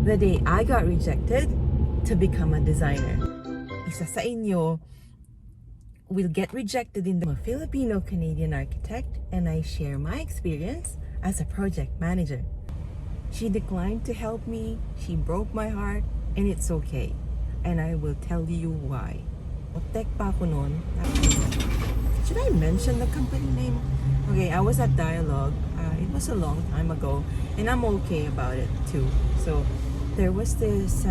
the day I got rejected to become a designer. Isa sa inyo will get rejected in the Filipino Canadian architect, and I share my experience as a project manager. She declined to help me, she broke my heart, and it's okay. And I will tell you why. Tech pa ako noon. Should I mention the company name? Okay, I was at Dialogue. It was a long time ago, and I'm okay about it too. So, there was this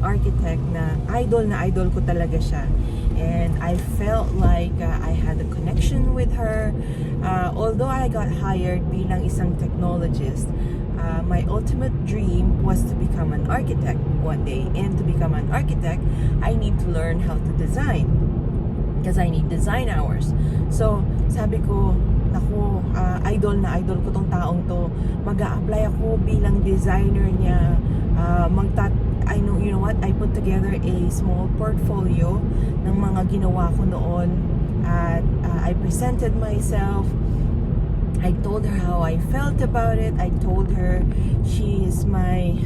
architect na idol ko talaga siya. And I felt like I had a connection with her. Although I got hired bilang isang technologist, my ultimate dream was to become an architect one day. And to become an architect, I need to learn how to design. Because I need design hours. So, sabi ko, naku, idol ko tong taong to. Mag-a-apply ako bilang designer niya. You know what? I put together a small portfolio ng mga ginawa ko noon. At I presented myself. I told her how I felt about it. I told her she is my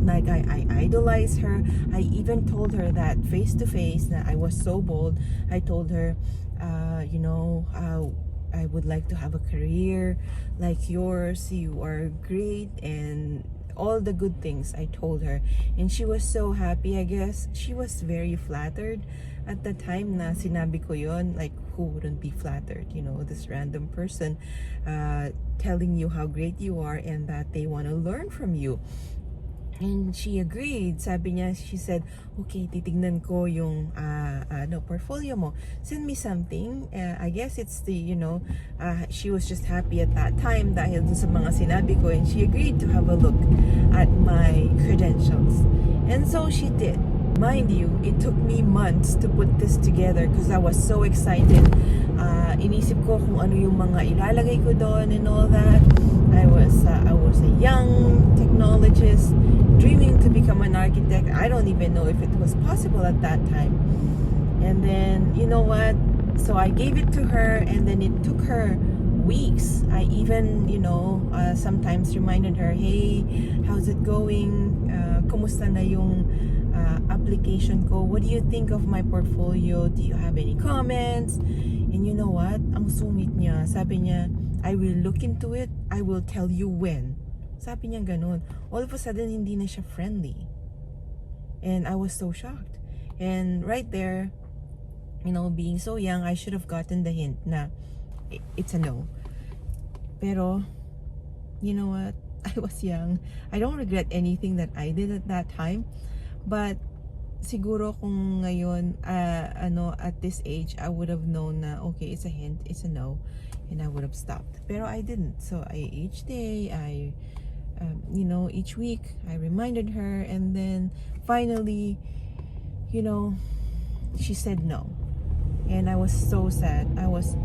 like I idolize her. I even told her that face to face that I was so bold. I told her I would like to have a career like yours. You are great, and all the good things I told her. And she was so happy. I guess she was very flattered at the time na sinabi ko yon. Like, who wouldn't be flattered? You know, this random person telling you how great you are and that they want to learn from you. And she agreed. Sabi niya, she said, okay, titignan ko yung portfolio mo. Send me something. I guess it's she was just happy at that time dahil dun sa mga sinabi ko, and she agreed to have a look at my credentials. And so she did. Mind you, it took me months to put this together because I was so excited. Inisip ko kung ano yung mga ilalagay ko doon and all that. I was a young technologist dreaming to become an architect. I don't even know if it was possible at that time. And then, you know what? So I gave it to her, and then it took her weeks. I even, sometimes reminded her, hey, how's it going? Kumusta na yung application ko? What do you think of my portfolio? Do you have any comments? And you know what? Ang sungit niya. Sabi niya, I will look into it. I will tell you when. Sabi niya ganun. All of a sudden, hindi na siya friendly. And I was so shocked. And right there, being so young, I should have gotten the hint na it's a no. Pero, you know what? I was young. I don't regret anything that I did at that time. But, siguro kung ngayon, at this age, I would have known na, okay, it's a hint, it's a no. And I would have stopped. Pero I didn't. So, each day, each week, I reminded her. And then, finally, she said no. And I was so sad. I was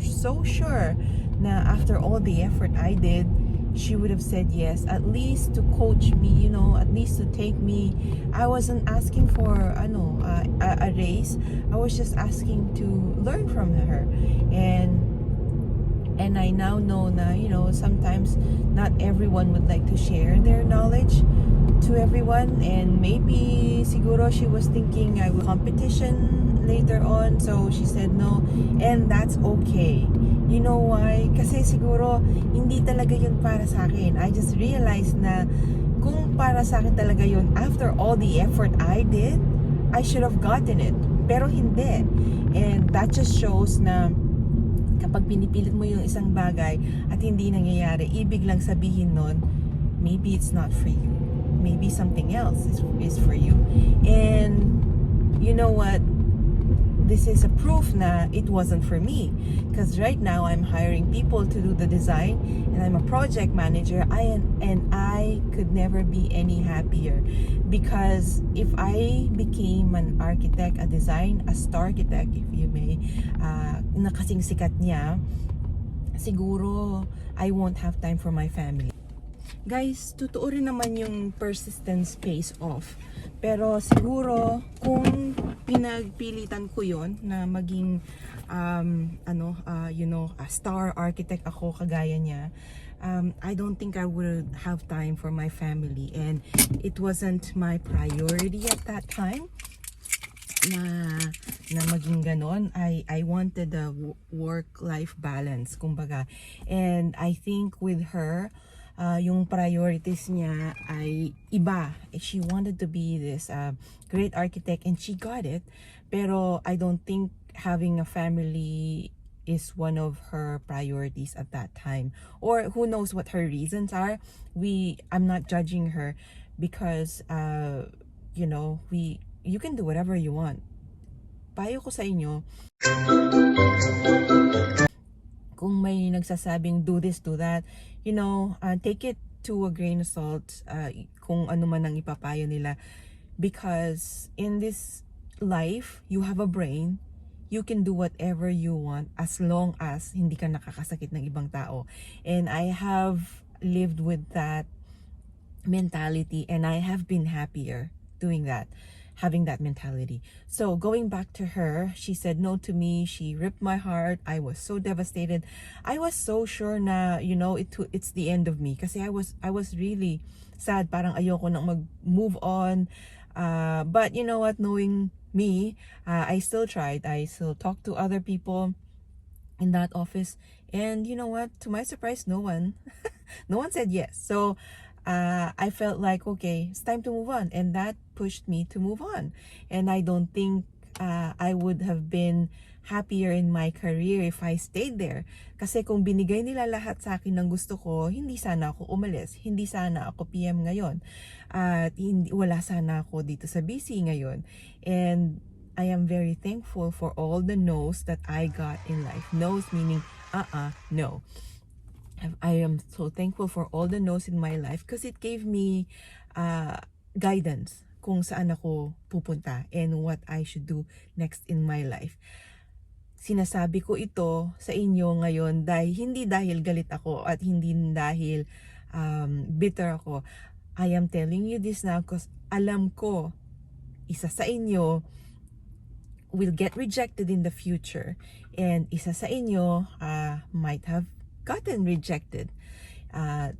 so sure na after all the effort I did, she would have said yes, at least to coach me, at least to take me. I wasn't asking for a raise. I was just asking to learn from her. And I now know na, sometimes not everyone would like to share their knowledge to everyone. And maybe siguro she was thinking I would competition later on. So she said no. And that's okay. You know why? Kasi siguro hindi talaga yun para sa akin. I just realized na kung para sa akin talaga yun, after all the effort I did, I should have gotten it. Pero hindi. And that just shows na kapag pinipilit mo yung isang bagay at hindi nangyayari, ibig lang sabihin nun, maybe it's not for you. Maybe something else is for you. And you know what? This is a proof na it wasn't for me. Because right now, I'm hiring people to do the design, and I'm a project manager, and I could never be any happier. Because if I became an architect, a star architect, if you may, na kasing sikat niya, siguro I won't have time for my family. Guys, totoo rin naman yung persistence pays off. Pero siguro kung pinagpilitan ko yon na maging a star architect ako kagaya niya, I don't think I would have time for my family, and it wasn't my priority at that time na maging ganon. I wanted a work-life balance, kumbaga. And I think with her, yung priorities niya ay iba. She wanted to be this great architect, and she got it. Pero I don't think having a family is one of her priorities at that time, or who knows what her reasons are. I'm not judging her, because you know, you can do whatever you want. Payo ko sa inyo, kung may nagsasabing do this, do that, you know, take it to a grain of salt, kung ano man ang ipapayo nila, because in this life, you have a brain. You can do whatever you want as long as hindi ka nakakasakit ng ibang tao. And I have lived with that mentality, and I have been happier doing that, having that mentality. So going back to her, she said no to me. She ripped my heart. I was so devastated. I was so sure na, you know, it's the end of me, kasi I was really sad. Parang ayoko nang mag-move on. But you know what, knowing me, I still tried. I still talked to other people in that office, and you know what, to my surprise, no one said yes. So I felt like, okay, it's time to move on, and that pushed me to move on. And I don't think I would have been happier in my career if I stayed there. Kasi kung binigay nila lahat sa akin ng gusto ko, hindi sana ako umalis, hindi sana ako PM ngayon, at wala sana ako dito sa BC ngayon. And I am very thankful for all the no's that I got in life. No's meaning no. I am so thankful for all the no's in my life, because it gave me guidance kung saan ako pupunta and what I should do next in my life. Sinasabi ko ito sa inyo ngayon hindi dahil galit ako, at hindi dahil bitter ako. I am telling you this now because alam ko isa sa inyo will get rejected in the future, and isa sa inyo might have gotten rejected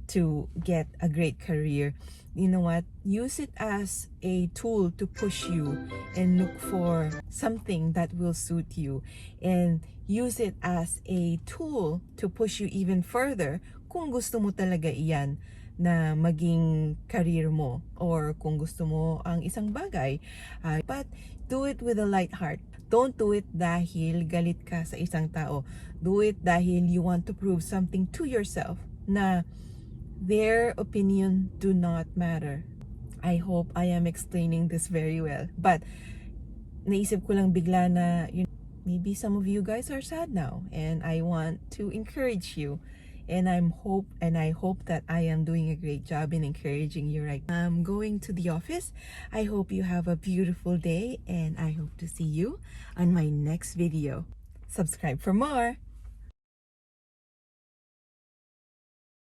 to get a great career. You know what? Use it as a tool to push you and look for something that will suit you, and use it as a tool to push you even further kung gusto mo talaga iyan na maging career mo, or kung gusto mo ang isang bagay. But do it with a light heart. Don't do it dahil galit ka sa isang tao. Do it dahil you want to prove something to yourself na their opinion do not matter. I hope I am explaining this very well. But naisip ko lang bigla na maybe some of you guys are sad now, and I want to encourage you. And I hope that I am doing a great job in encouraging you right now. I'm going to the office. I hope you have a beautiful day, and I hope to see you on my next video. Subscribe for more.